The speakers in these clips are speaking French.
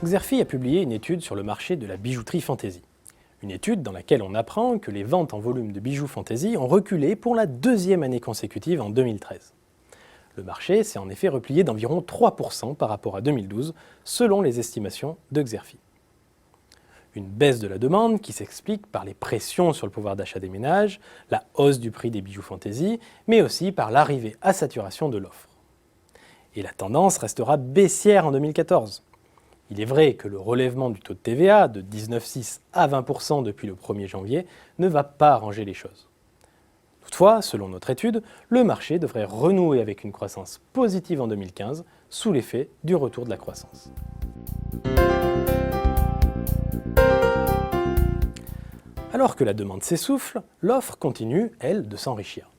Xerfi a publié une étude sur le marché de la bijouterie fantaisie. Une étude dans laquelle on apprend que les ventes en volume de bijoux fantaisie ont reculé pour la deuxième année consécutive en 2013. Le marché s'est en effet replié d'environ 3% par rapport à 2012, selon les estimations de Xerfi. Une baisse de la demande qui s'explique par les pressions sur le pouvoir d'achat des ménages, la hausse du prix des bijoux fantaisie, mais aussi par l'arrivée à saturation de l'offre. Et la tendance restera baissière en 2014. Il est vrai que le relèvement du taux de TVA de 19,6 à 20% depuis le 1er janvier ne va pas arranger les choses. Toutefois, selon notre étude, le marché devrait renouer avec une croissance positive en 2015 sous l'effet du retour de la croissance. Alors que la demande s'essouffle, l'offre continue, elle, de s'enrichir.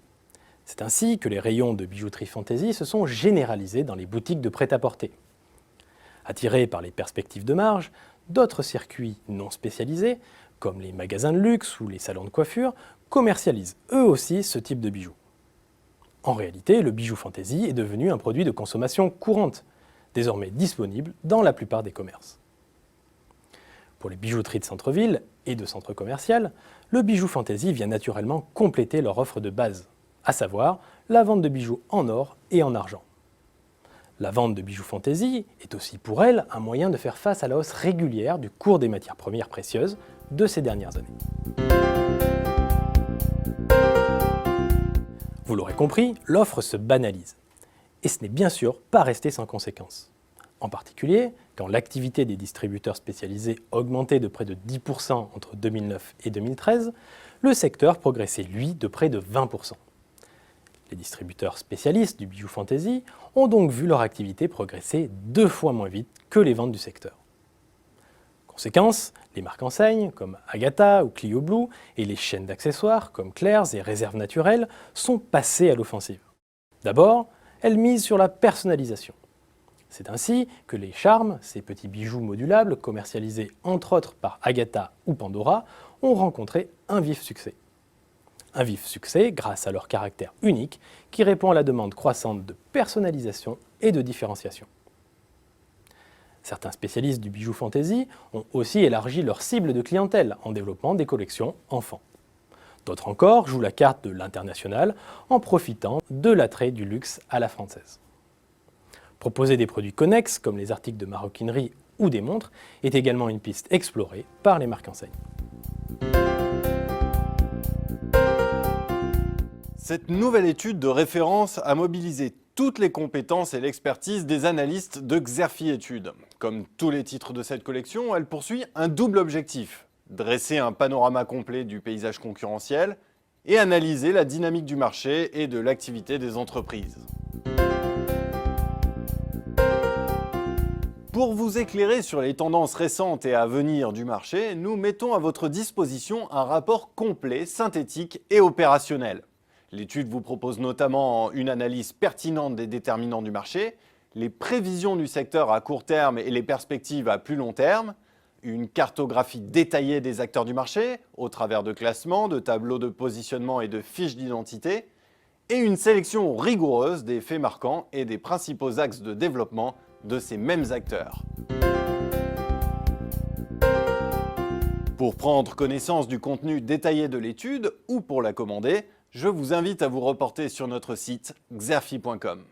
C'est ainsi que les rayons de bijouterie fantaisie se sont généralisés dans les boutiques de prêt-à-porter. Attirés par les perspectives de marge, d'autres circuits non spécialisés, comme les magasins de luxe ou les salons de coiffure, commercialisent eux aussi ce type de bijoux. En réalité, le bijou fantaisie est devenu un produit de consommation courante, désormais disponible dans la plupart des commerces. Pour les bijouteries de centre-ville et de centre commercial, le bijou fantaisie vient naturellement compléter leur offre de base, à savoir la vente de bijoux en or et en argent. La vente de bijoux fantaisie est aussi pour elle un moyen de faire face à la hausse régulière du cours des matières premières précieuses de ces dernières années. Vous l'aurez compris, l'offre se banalise. Et ce n'est bien sûr pas resté sans conséquences. En particulier, quand l'activité des distributeurs spécialisés augmentait de près de 10% entre 2009 et 2013, le secteur progressait lui de près de 20%. Les distributeurs spécialistes du bijou fantaisie ont donc vu leur activité progresser 2 fois moins vite que les ventes du secteur. Conséquence, les marques enseignes comme Agatha ou Clio Blue et les chaînes d'accessoires comme Claire's et Réserve Naturelle sont passées à l'offensive. D'abord, elles misent sur la personnalisation. C'est ainsi que les charmes, ces petits bijoux modulables commercialisés entre autres par Agatha ou Pandora, ont rencontré un vif succès. Un vif succès grâce à leur caractère unique qui répond à la demande croissante de personnalisation et de différenciation. Certains spécialistes du bijou fantaisie ont aussi élargi leur cible de clientèle en développant des collections enfants. D'autres encore jouent la carte de l'international en profitant de l'attrait du luxe à la française. Proposer des produits connexes comme les articles de maroquinerie ou des montres est également une piste explorée par les marques enseignes. Cette nouvelle étude de référence a mobilisé toutes les compétences et l'expertise des analystes de Xerfi Études. Comme tous les titres de cette collection, elle poursuit un double objectif: dresser un panorama complet du paysage concurrentiel et analyser la dynamique du marché et de l'activité des entreprises. Pour vous éclairer sur les tendances récentes et à venir du marché, nous mettons à votre disposition un rapport complet, synthétique et opérationnel. L'étude vous propose notamment une analyse pertinente des déterminants du marché, les prévisions du secteur à court terme et les perspectives à plus long terme, une cartographie détaillée des acteurs du marché au travers de classements, de tableaux de positionnement et de fiches d'identité, et une sélection rigoureuse des faits marquants et des principaux axes de développement de ces mêmes acteurs. Pour prendre connaissance du contenu détaillé de l'étude ou pour la commander, je vous invite à vous reporter sur notre site xerfi.com.